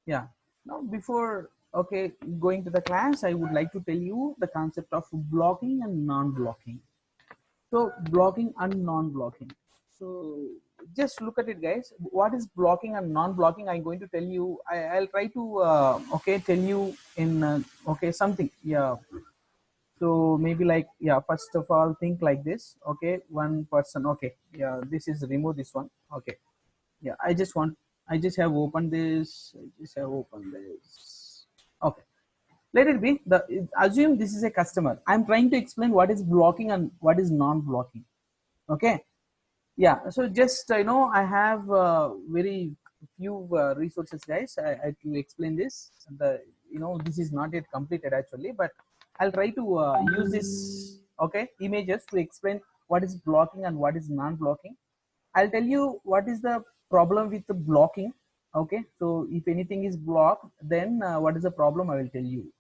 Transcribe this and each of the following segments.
Yeah. Now, before going to the class, I would like to tell you the concept of blocking and non-blocking. So, blocking and non-blocking. So, just look at it, guys. What is blocking and non-blocking? I'm going to tell you. I'll try to tell you in something. Yeah. So maybe like, yeah, first of all, think like this. Okay, one person. Okay, yeah, this is remove this one. Okay, yeah, I just have opened this. I just have opened this. Okay, let it be. Assume this is a customer. I'm trying to explain what is blocking and what is non-blocking. Okay, yeah. So just I have very few resources, guys. I to explain this. This is not yet completed actually, but I'll try to use this images to explain what is blocking and what is non-blocking. I'll tell you what is the problem with the blocking. Okay, so if anything is blocked, then what is the problem? I will tell you.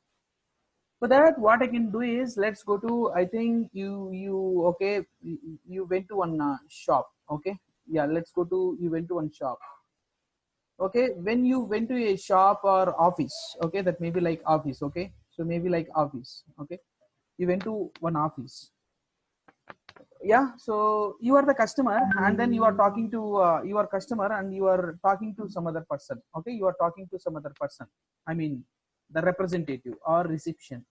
For that, what I can do is, let's go to, I think you went to one shop. Okay, yeah, let's go to, you went to one shop. Okay, when you went to a shop or office, okay, that may be like office. Okay, so maybe like office. Okay, you went to one office. Yeah, so you are the customer, and then you are talking to your customer, and you are talking to some other person. Okay, you are talking to some other person. I mean, the representative or reception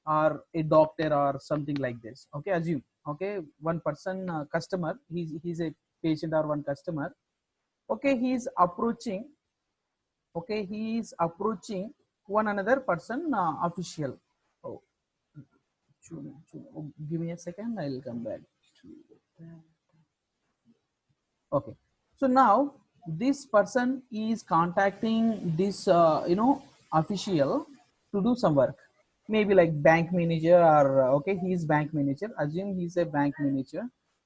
or a doctor or something like this. Okay, assume. Okay, one person, customer, he's a patient or one customer. Okay, he's approaching. Okay, he is approaching one another person, official. Oh, give me a second, I'll come back to that. Okay, so now this person is contacting this official to do some work, maybe like bank manager, or okay, he's bank manager. Assume he's a bank manager,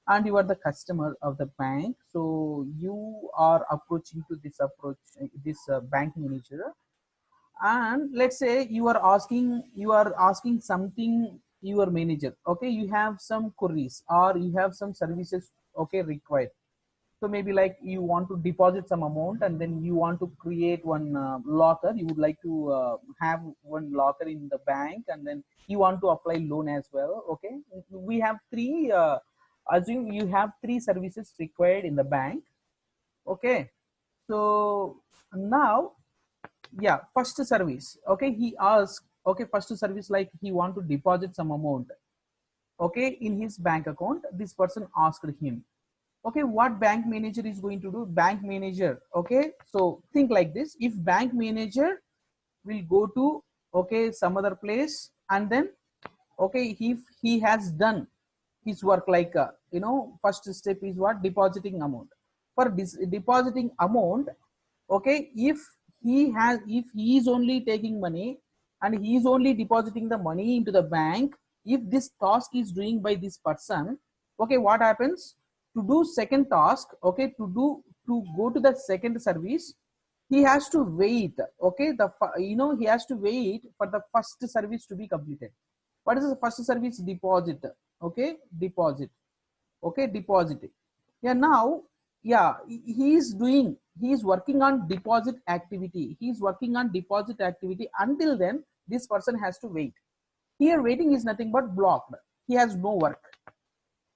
and you are the customer of the bank. So you are approaching to this bank manager, and let's say you are asking something, your manager. Okay, you have some queries or you have some services, okay, required. So maybe like you want to deposit some amount, and then you want to create one locker. You would like to have one locker in the bank, and then you want to apply loan as well. Okay, we have three assume you have three services required in the bank. Okay, so now, yeah, first service. Okay, he asked, okay, first service, like he want to deposit some amount, okay, in his bank account. This person asked him. Okay, what bank manager is going to do? Bank manager, okay, so think like this. If bank manager will go to, okay, some other place, and then, okay, if he has done his work, like first step is what? Depositing amount. For this depositing amount, okay, if he is only taking money and he is only depositing the money into the bank, if this task is doing by this person, okay, what happens? To do second task, okay, to go to the second service, he has to wait. Okay, he has to wait for the first service to be completed. What is the first service? Deposit. Okay, deposit. Okay, deposit. Yeah, now, yeah, he is working on deposit activity. He is working on deposit activity. Until then, this person has to wait. Here waiting is nothing but blocked. He has no work.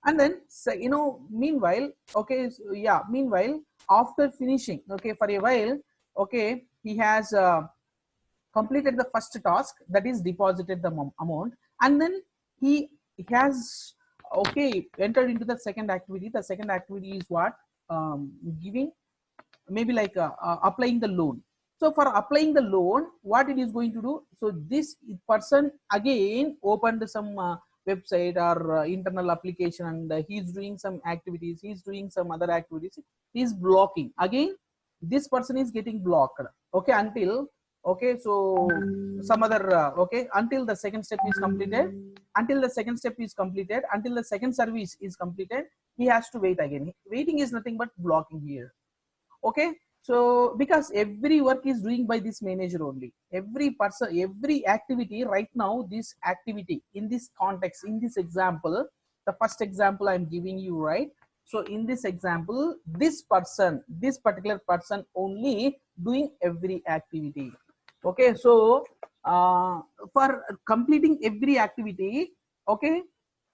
And then, so, meanwhile, okay, so, yeah, meanwhile, after finishing, okay, for a while, okay, he has completed the first task, that is deposited the amount, and then he has, okay, entered into the second activity. The second activity is what? Giving, maybe like applying the loan. So for applying the loan, what it is going to do? So this person again opened some website or internal application, and he's doing some activities, he's doing some other activities, he's blocking again. This person is getting blocked, okay, until, okay, so some other okay, until the second step is completed. Until the second step is completed, until the second service is completed, he has to wait again. Waiting is nothing but blocking here. Okay, so because every work is doing by this manager only, every person, every activity right now, this activity in this context, in this example, the first example I'm giving you, right? So in this example, this particular person only doing every activity. Okay, so for completing every activity, okay,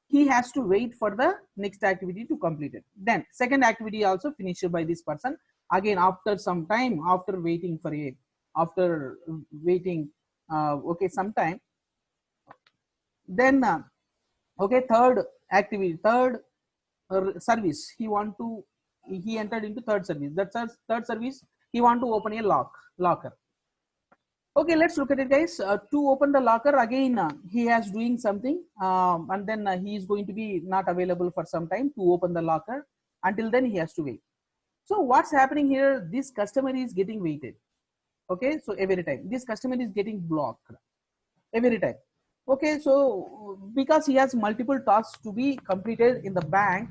he has to wait for the next activity to complete it. Then second activity also finished by this person. Again, after some time, after waiting for a, after waiting, okay, some time, then okay, third activity, third service, he entered into third service. That's a third service. He want to open a locker. Okay, let's look at it, guys. To open the locker again, he has doing something, and then he is going to be not available for some time to open the locker. Until then, he has to wait. So what's happening here? This customer is getting waited. Okay, so every time this customer is getting blocked every time. Okay, so because he has multiple tasks to be completed in the bank,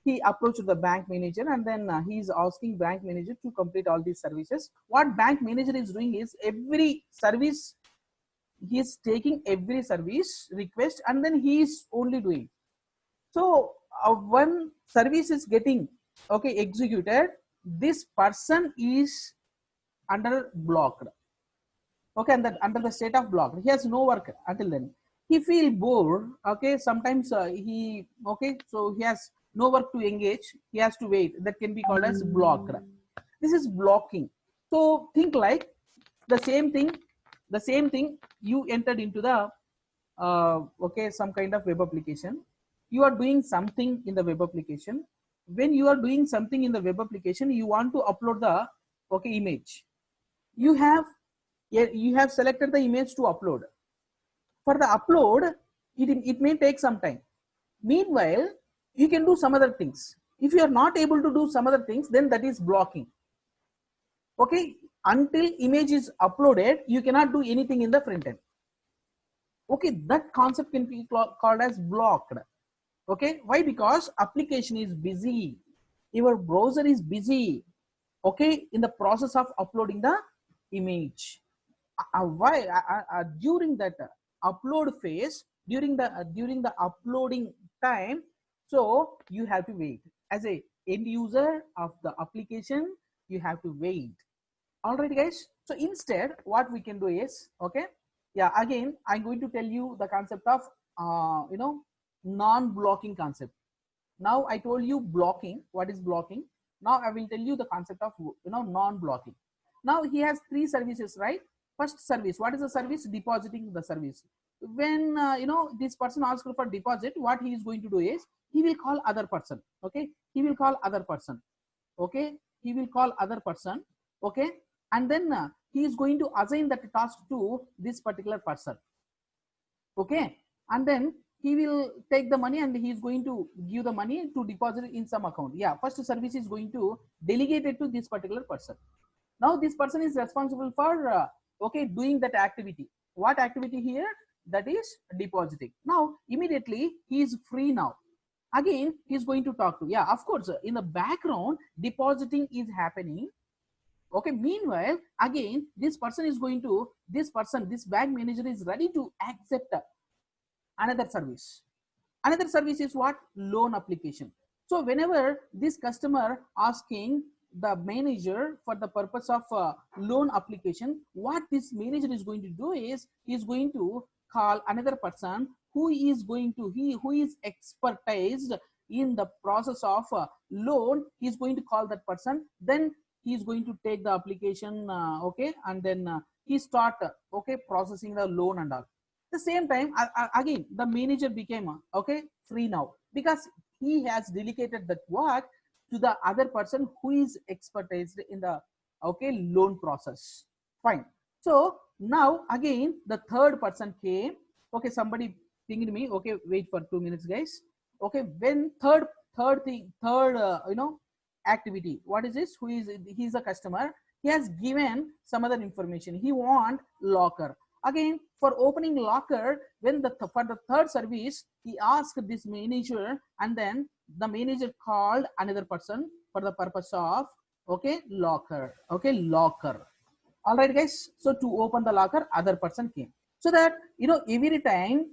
he approached the bank manager, and then he is asking bank manager to complete all these services. What bank manager is doing is every service, he is taking every service request, and then he is only doing. So one service is getting, okay, executed, this person is under blocked. Okay, and that under the state of block, he has no work until then. He feel bored. Okay, sometimes he, okay, so he has no work to engage, he has to wait. That can be called as blocked. This is blocking. So think like the same thing you entered into the okay, some kind of web application. You are doing something in the web application. When you are doing something in the web application, you want to upload the, okay, image. You have selected the image to upload. For the upload, it may take some time. Meanwhile, you can do some other things. If you are not able to do some other things, then that is blocking. Okay, until image is uploaded, you cannot do anything in the front end. Okay, that concept can be called as blocked. Okay, why? Because application is busy, your browser is busy, okay, in the process of uploading the image. Why? During that upload phase, during the uploading time, so you have to wait. As a end user of the application, you have to wait. All right, guys. So instead, what we can do is, okay, yeah, again, I'm going to tell you the concept of non-blocking concept. Now I told you blocking. What is blocking? Now I will tell you the concept of non-blocking. Now he has three services, right? First service, what is the service? Depositing the service. When this person asks for deposit, what he is going to do is he will call other person. Okay, he will call other person. Okay, he will call other person. Okay, and then he is going to assign that task to this particular person. Okay, and then he will take the money and he is going to give the money to deposit it in some account. Yeah, first service is going to delegate it to this particular person. Now this person is responsible for okay, doing that activity. What activity here? That is depositing. Now immediately he is free now. Again, he is going to talk to, yeah, of course, in the background depositing is happening. Okay, meanwhile, again, this person is going to, this bank manager is ready to accept another service. Another service is what? Loan application. So whenever this customer asking the manager for the purpose of loan application, what this manager is going to do is he is going to call another person who is going to, who is expertised in the process of loan. He is going to call that person, then he is going to take the application, okay, and then he start okay, processing the loan and all. The same time, again, the manager became okay, free now, because he has delegated that work to the other person who is expertised in the okay, loan process. Fine. So now again the third person came. Okay, somebody pinged me. Okay, wait for 2 minutes, guys. Okay, when third activity, what is this? Who is, he's a customer, he has given some other information, he want locker. Again, for opening locker, when for the third service, he asked this manager, and then the manager called another person for the purpose of okay, locker. Okay, locker. All right, guys. So to open the locker, other person came. So that every time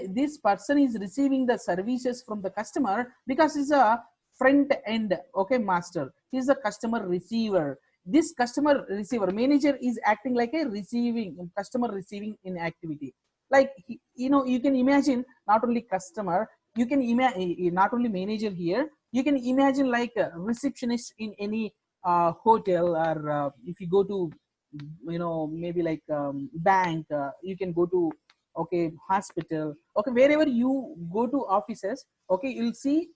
this person is receiving the services from the customer, because it's a front end, okay, master. He's the customer receiver. This customer receiver manager is acting like a receiving customer receiving in activity. Like you can imagine not only customer, you can imagine not only manager here. You can imagine like a receptionist in any hotel, or if you go to maybe like bank, you can go to, okay, hospital, okay, wherever you go to offices, okay, you'll see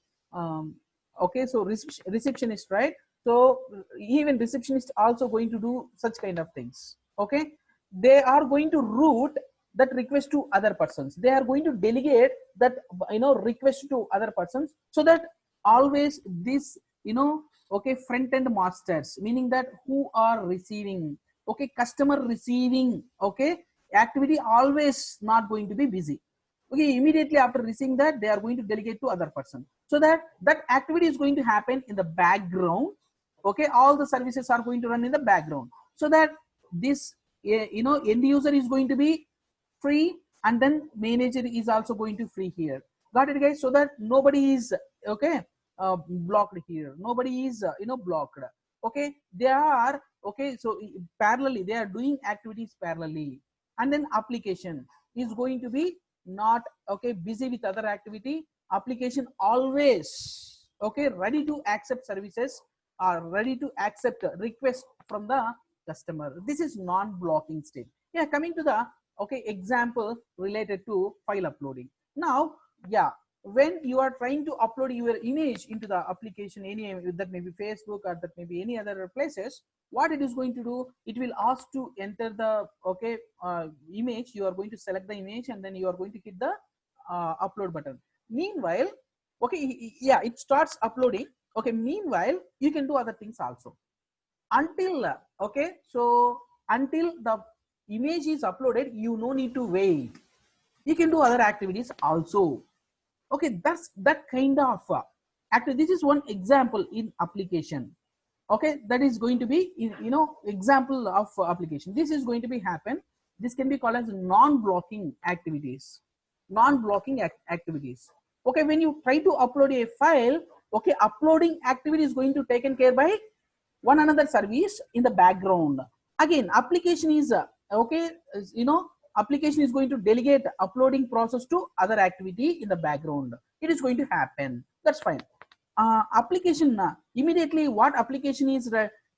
okay, so receptionist, right? So even receptionist also going to do such kind of things, okay. They are going to route that request to other persons. They are going to delegate that request to other persons, so that always this okay, front end masters, meaning that who are receiving, okay, customer receiving, okay, activity always not going to be busy. Okay, immediately after receiving that, they are going to delegate to other person, so that that activity is going to happen in the background. Okay, all the services are going to run in the background, so that this end user is going to be free, and then manager is also going to free here. Got it, guys? So that nobody is, okay, blocked here, nobody is blocked. Okay, they are, okay, so parallelly they are doing activities parallelly, and then application is going to be not, okay, busy with other activity. Application always, okay, ready to accept services, are ready to accept request from the customer. This is non-blocking state. Yeah, coming to the, okay, example related to file uploading. Now, yeah, when you are trying to upload your image into the application, any that may be Facebook or that may be any other places, what it is going to do, it will ask to enter the, okay, image. You are going to select the image, and then you are going to hit the upload button. Meanwhile, okay, yeah, it starts uploading. Okay, meanwhile you can do other things also, until okay, so until the image is uploaded, you no need to wait. You can do other activities also. Okay, that's that kind of actually this is one example in application. Okay, that is going to be example of application. This is going to be happen. This can be called as non-blocking activities. Non-blocking activities. Okay, when you try to upload a file, okay, uploading activity is going to taken care by one another service in the background. Again, application is okay, application is going to delegate uploading process to other activity in the background. It is going to happen. That's fine. Application immediately what application is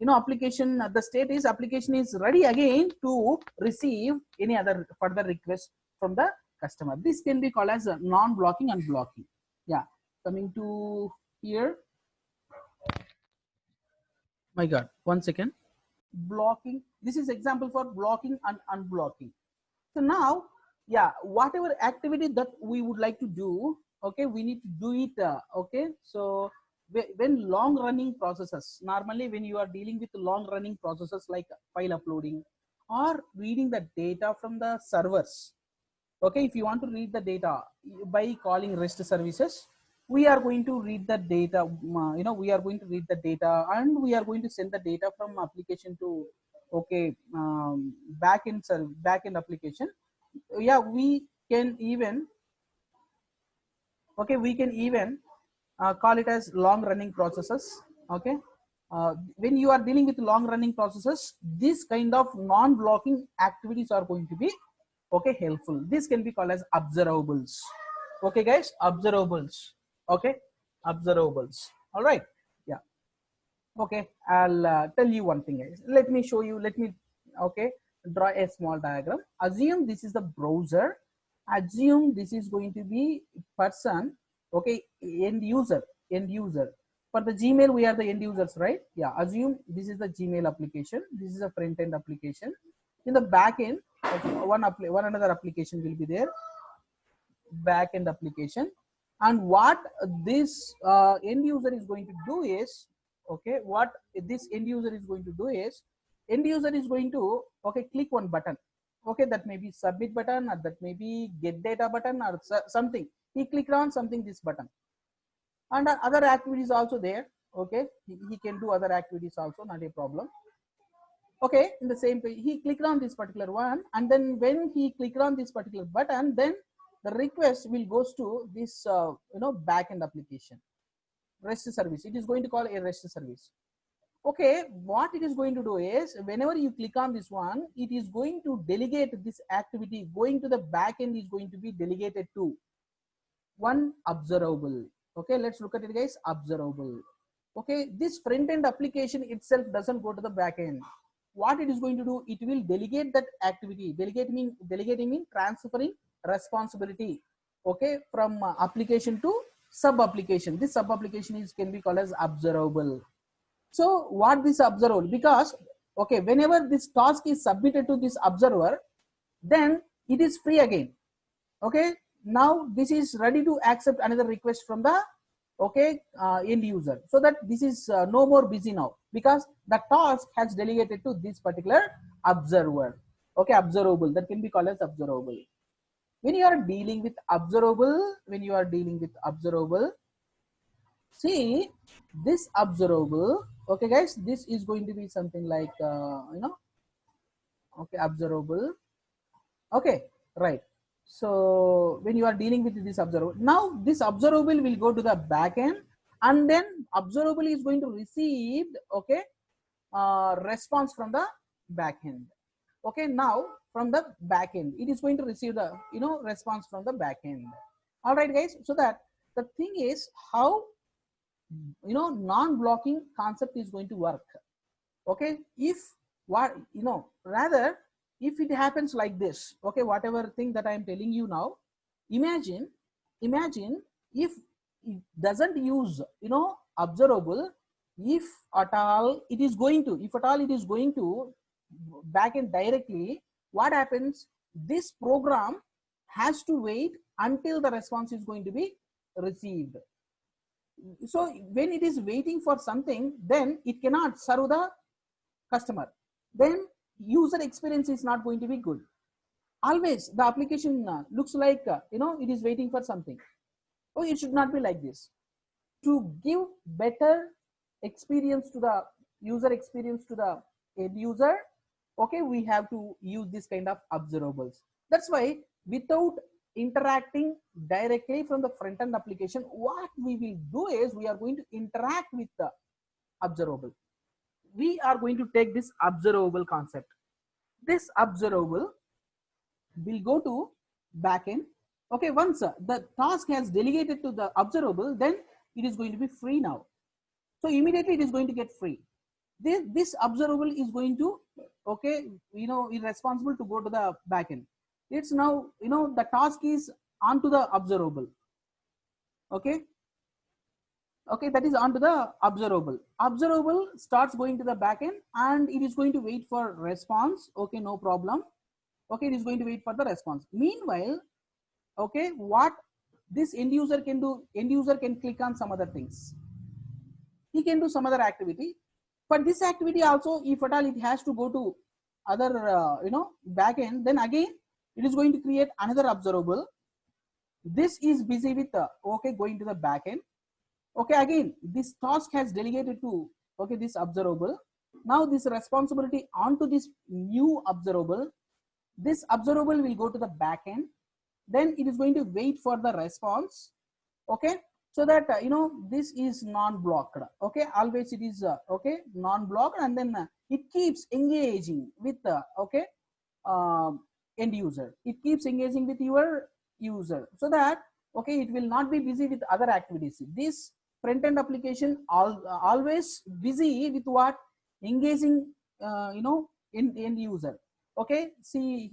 application, the state is application is ready again to receive any other further request from the customer. This can be called as non-blocking and blocking. Yeah, coming to here, my god, one second. Blocking, this is example for blocking and unblocking. So now, yeah, whatever activity that we would like to do, okay, we need to do it. Okay, so when long running processes, normally when you are dealing with long running processes like file uploading or reading the data from the servers, okay, if you want to read the data by calling REST services, we are going to read the data, we are going to read the data, and we are going to send the data from application to, okay, backend application. Yeah, we can even, okay, we can even call it as long running processes. Okay, when you are dealing with long running processes, this kind of non-blocking activities are going to be, okay, helpful. This can be called as observables. Okay, guys, observables. Okay, observables. All right. Yeah. Okay, I'll tell you one thing, guys. Let me show you. Let me, okay, draw a small diagram. Assume this is the browser. Assume this is going to be person. Okay, end user. End user. For the Gmail, we are the end users, right? Yeah. Assume this is the Gmail application. This is a front end application. In the back end, one another application will be there. Back end application. And what this end user is going to do is, okay, what this end user is going to do is, end user is going to, okay, click one button. Okay, that may be submit button, or that may be get data button, or something. He clicked on something, this button, and other activities also there. Okay, he can do other activities also, not a problem. Okay, in the same page, he clicked on this particular one, and then when he clicked on this particular button, then the request will goes to this backend application. REST service. It is going to call a REST service. Okay, what it is going to do is whenever you click on this one, it is going to delegate this activity going to the back end is going to be delegated to one observable. Okay, let's look at it, guys. Observable. Okay, this front end application itself doesn't go to the back end. What it is going to do, it will delegate that activity. Delegating mean transferring responsibility, okay, from application to sub application. This sub application is can be called as observable. So what this observable, because okay, whenever this task is submitted to this observer, then it is free again. Okay, now this is ready to accept another request from the okay end user, so that this is no more busy now, because the task has delegated to this particular observer. Okay, observable, that can be called as observable. When you are dealing with observable, see this observable. Okay guys, this is going to be something like okay, observable. Okay, right. So when you are dealing with this observable, now this observable will go to the back end, and then observable is going to receive okay response from the back end. Okay, now from the back end it is going to receive the response from the back end. All right guys, so that the thing is how non-blocking concept is going to work. Okay, if what rather if it happens like this, okay, whatever thing that I am telling you now, imagine if it doesn't use observable, if at all it is going to back end directly, what happens, this program has to wait until the response is going to be received. So when it is waiting for something, then it cannot serve the customer, then user experience is not going to be good. Always the application looks like it is waiting for something. Oh, it should not be like this. To give better experience to the end user, okay, we have to use this kind of observables. That's why without interacting directly from the front end application, what we will do is we are going to interact with the observable. We are going to take this observable concept. This observable will go to backend. Okay, once the task has delegated to the observable, then it is going to be free now. So immediately it is going to get free. This observable is going to okay, is responsible to go to the backend. It's now the task is onto the observable. Okay, that is onto the observable. Observable starts going to the backend and it is going to wait for response. Okay, no problem. Okay, it is going to wait for the response. Meanwhile, okay, what this end user can do, click on some other things. He can do some other activity. For this activity also, if at all it has to go to other backend, then again it is going to create another observable. This is busy with okay, going to the backend. Okay, again this task has delegated to okay, this observable. Now this responsibility onto this new observable. This observable will go to the backend. Then it is going to wait for the response. Okay, so that this is non-blocked. Okay, always it is okay, non-blocked, and then it keeps engaging with okay end user. It keeps engaging with your user, so that okay, it will not be busy with other activities. This front end application always busy with what, engaging end user. Okay, see,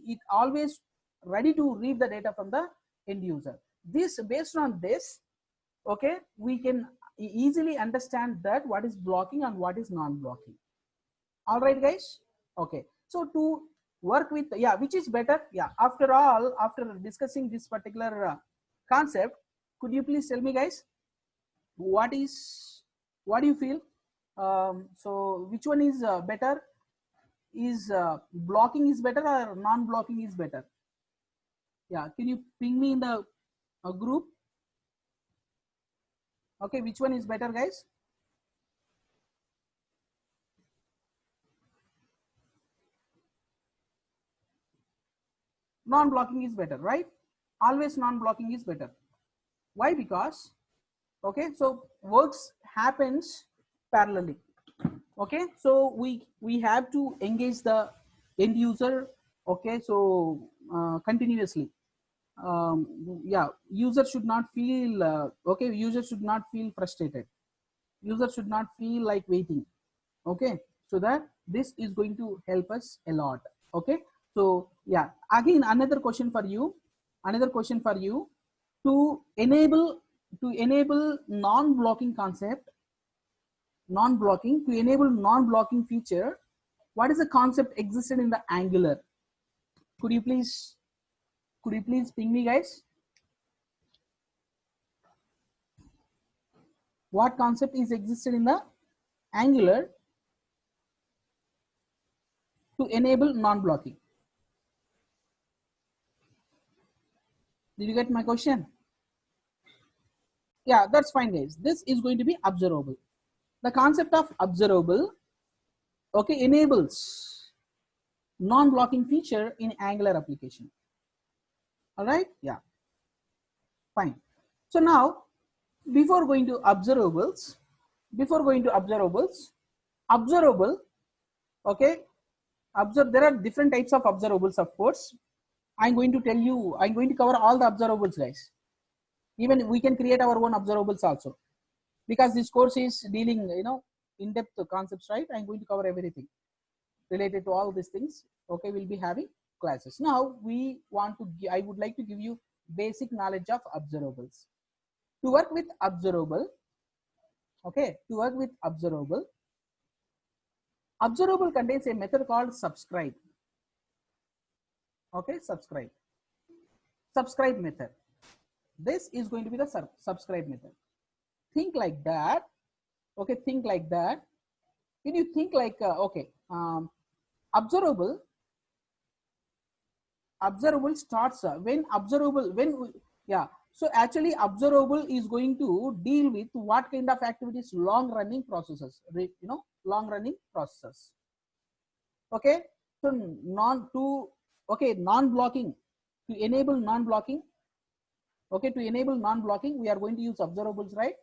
it always ready to read the data from the end user. This, based on this, okay, we can easily understand that what is blocking and what is non-blocking. All right guys, okay, so to work with, yeah, which is better, yeah, after all, after discussing this particular concept, could you please tell me guys, what do you feel? So which one is better? Is blocking is better or non-blocking is better? Yeah, can you ping me in the group? Okay, which one is better guys? Non-blocking is better, right? Always non-blocking is better. Why? Because Okay, so works happens parallelly. Okay, so we have to engage the end user. Okay, so continuously. Yeah, user should not feel okay, user should not feel frustrated, user should not feel like waiting. Okay, so that this is going to help us a lot. Okay, so yeah, again another question for you, another question for you. To enable, to enable non-blocking concept, non-blocking, to enable non-blocking feature, what is the concept existed in the Angular? Could you please, could you please ping me, guys? What concept is existed in the Angular to enable non-blocking? Did you get my question? Yeah, that's fine, guys. This is going to be observable. The concept of observable, okay, enables non-blocking feature in Angular application. All right, yeah, fine. So now, before going to observables, before going to observables, observable, okay, observe, there are different types of observables, of course. I'm going to tell you, I'm going to cover all the observables, guys. Even we can create our own observables also, because this course is dealing, you know, in-depth concepts, right? I'm going to cover everything related to all these things. Okay, we'll be having classes. Now we want to, I would like to give you basic knowledge of observables. To work with observable, okay, to work with observable, observable contains a method called subscribe. Okay, subscribe, subscribe method. This is going to be the subscribe method. Think like that. Okay, think like that. When you think like okay, observable, observable starts when observable, when we, yeah, so actually observable is going to deal with what kind of activities? Long running processes, you know, long running processes. Okay, so non to, okay, non-blocking, to enable non-blocking, okay, to enable non-blocking we are going to use observables, right?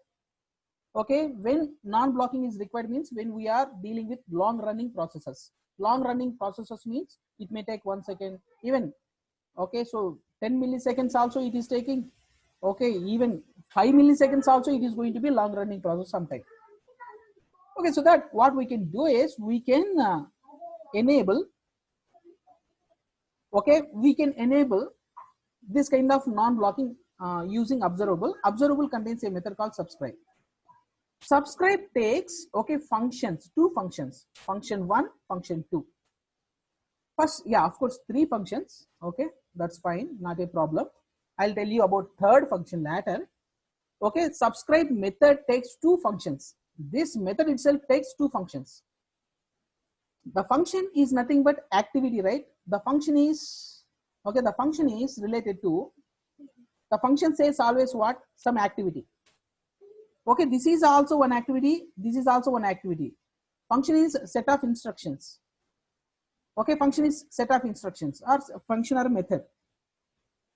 Okay, when non-blocking is required means when we are dealing with long running processes. Long running processes means it may take 1 second, even, okay, so 10 milliseconds also it is taking, okay, even 5 milliseconds also it is going to be long running process sometime. Okay, so that what we can do is we can enable, okay, we can enable this kind of non-blocking using observable. Observable contains a method called subscribe. Subscribe takes, okay, functions, two functions, function 1, function 2. First, yeah, of course, 3 functions. Okay, that's fine, not a problem. I'll tell you about third function later. Okay, subscribe method takes 2 functions. This method itself takes 2 functions. The function is nothing but activity, right? The function is, okay, the function is related to, the function says always what? Some activity. Okay, this is also one activity, this is also one activity. Function is set of instructions. Okay, function is set of instructions or function or method.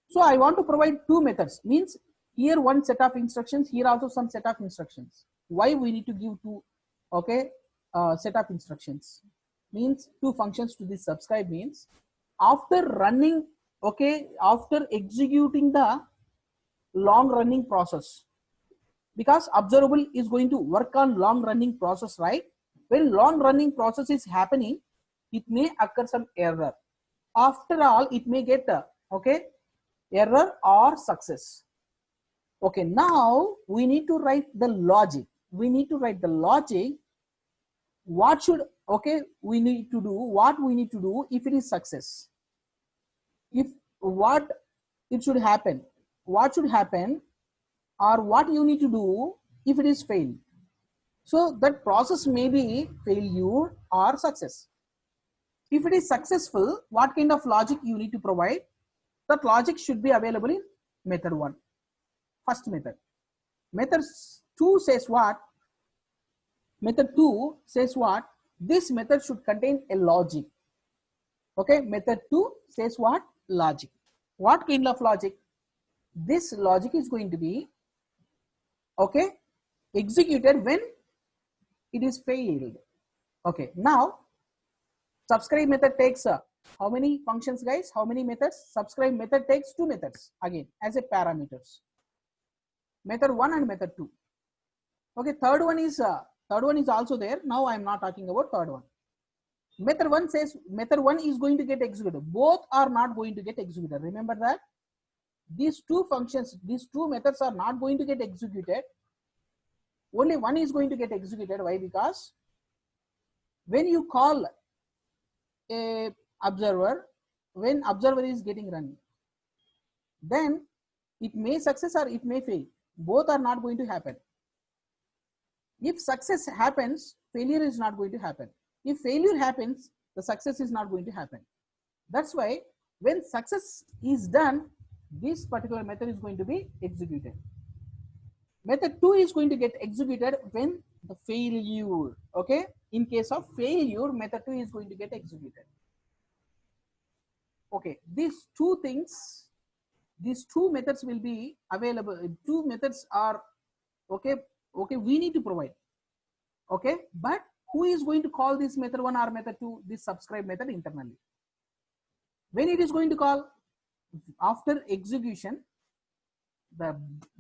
So I want to provide 2 methods, means here one set of instructions, here also some set of instructions. Why we need to give 2, okay, set of instructions? Means 2 functions to this subscribe means after running, okay, after executing the long running process, because observable is going to work on long running process, right? When long running process is happening, it may occur some error. After all, it may get okay, error or success. Okay, now we need to write the logic. We need to write the logic. What should, okay, we need to do, what we need to do if it is success. If what it should happen, what should happen, or what you need to do if it is failed. So that process may be failure or success. If it is successful, what kind of logic you need to provide? That logic should be available in method 1, first method. Method 2 says what? Method 2 says what? This method should contain a logic. Okay, method 2 says what? Logic. What kind of logic? This logic is going to be, okay, executed when it is failed. Okay, now subscribe method takes how many functions, guys? How many methods? Subscribe method takes 2 methods again as a parameters, method 1 and method 2. Okay, third one is also there. Now I am not talking about third one. Method 1 says method 1 is going to get executed. Both are not going to get executed. Remember that these two functions, these two methods are not going to get executed. Only one is going to get executed. Why? Because when you call a observer, when observer is getting run, then it may success or it may fail. Both are not going to happen. If success happens, failure is not going to happen. If failure happens, the success is not going to happen. That's why when success is done, this particular method is going to be executed. Method 2 is going to get executed when the failure, okay? In case of failure, method 2 is going to get executed. Okay, these two things, these two methods will be available. Two methods are, okay, we need to provide, okay? But who is going to call this method 1 or method 2? This subscribe method internally. When it is going to call? After execution,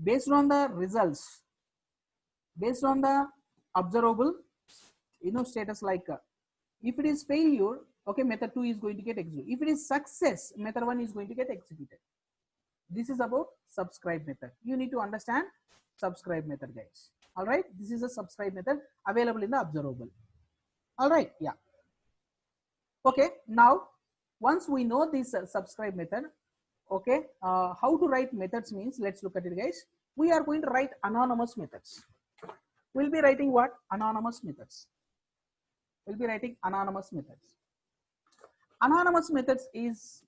based on the results, based on the observable, status, like if it is failure, okay, method 2 is going to get executed. If it is success, method 1 is going to get executed. This is about subscribe method. You need to understand subscribe method, guys. All right, this is a subscribe method available in the observable. All right, yeah. Okay, now once we know this subscribe method, okay, how to write methods means, let's look at it, guys. We are going to write anonymous methods. We'll be writing what? Anonymous methods. We'll be writing anonymous methods. Anonymous methods is,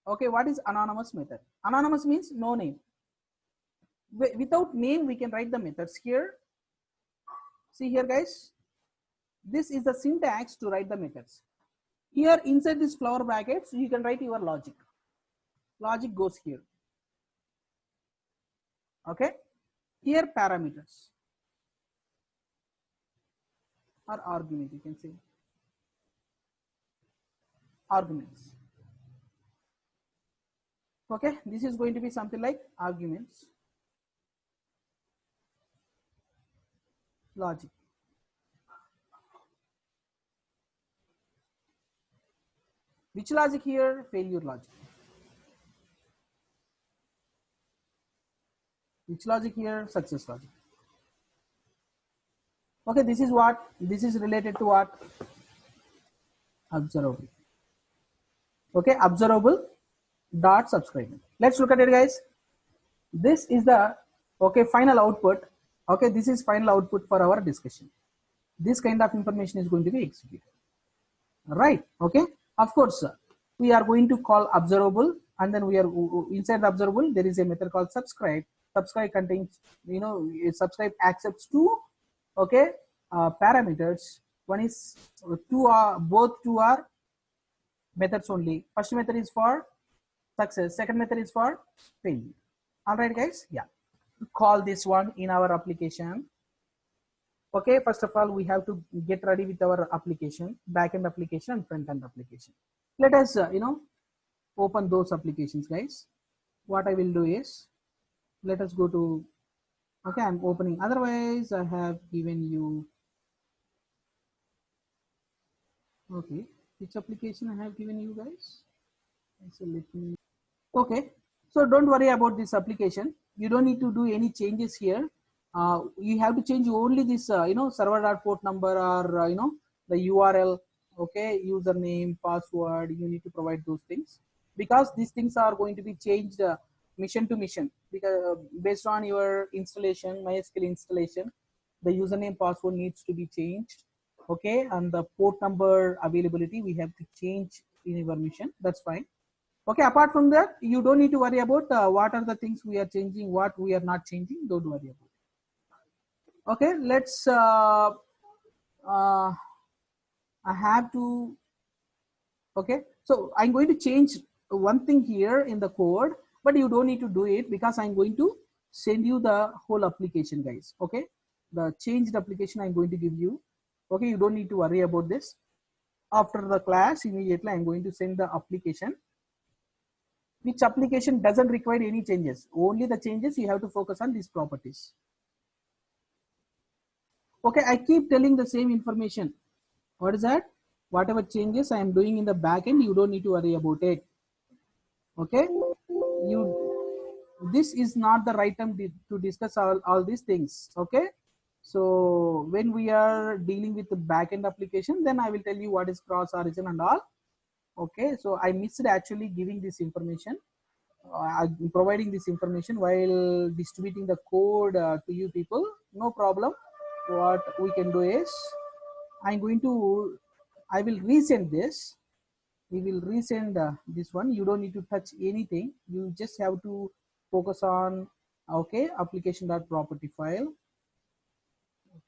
okay, what is anonymous method? Anonymous means no name. Without name, we can write the methods here. See here, guys. This is the syntax to write the methods. Here inside this flower brackets, you can write your logic. Logic goes here. Okay. Here parameters or argument, you can say. Arguments. Okay, this is going to be something like arguments. Logic. Which logic here? Failure logic. Which logic here? Success logic. Okay, this is what? This is related to what? Observable. Okay, observable dot subscribe. Let's look at it, guys. This is the, okay, final output. Okay, this is final output for our discussion. This kind of information is going to be executed. Right, okay. Of course, we are going to call observable, and then we are inside the observable, there is a method called subscribe. Subscribe contains, subscribe accepts two, okay, parameters. One is both two are methods only. First method is for success, second method is for failure. All right, guys, yeah. Call this one in our application. Okay, first of all, we have to get ready with our application, backend application and front-end application. Let us, open those applications, guys. What I will do is, let us go to, okay, I'm opening. Otherwise, I have given you, okay, which application I have given you, guys? So let me, okay, so don't worry about this application. You don't need to do any changes here. You have to change only this, server.port number or, the URL, okay, username, password. You need to provide those things because these things are going to be changed mission to mission, because based on your installation, MySQL installation, the username, password needs to be changed, okay, and the port number availability we have to change in your mission. That's fine. Okay, apart from that, you don't need to worry about what are the things we are changing, what we are not changing. Don't worry about it. Okay, let's I have to, okay, so I'm going to change one thing here in the code, but you don't need to do it because I'm going to send you the whole application, guys. Okay, the changed application I'm going to give you. Okay, you don't need to worry about this. After the class, immediately I'm going to send the application, which application doesn't require any changes. Only the changes you have to focus on these properties. Okay, I keep telling the same information. What is that? Whatever changes I am doing in the backend, you don't need to worry about it. Okay, this is not the right time to discuss all these things. Okay, so when we are dealing with the backend application, then I will tell you what is cross origin and all. Okay, so I missed actually giving this information, providing this information while distributing the code to you people. No problem. What we can do is I will resend this. We will resend this one. You don't need to touch anything. You just have to focus on, okay, application.property file.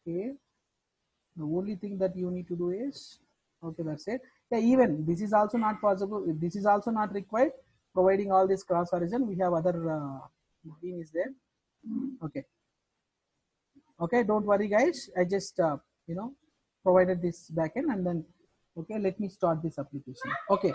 Okay, the only thing that you need to do is, okay, that's it. Yeah, even this is also not possible. This is also not required. Providing all this cross origin, we have other theme is there. Okay, okay, don't worry, guys. I just you know provided this backend, and then okay, let me start this application. Okay,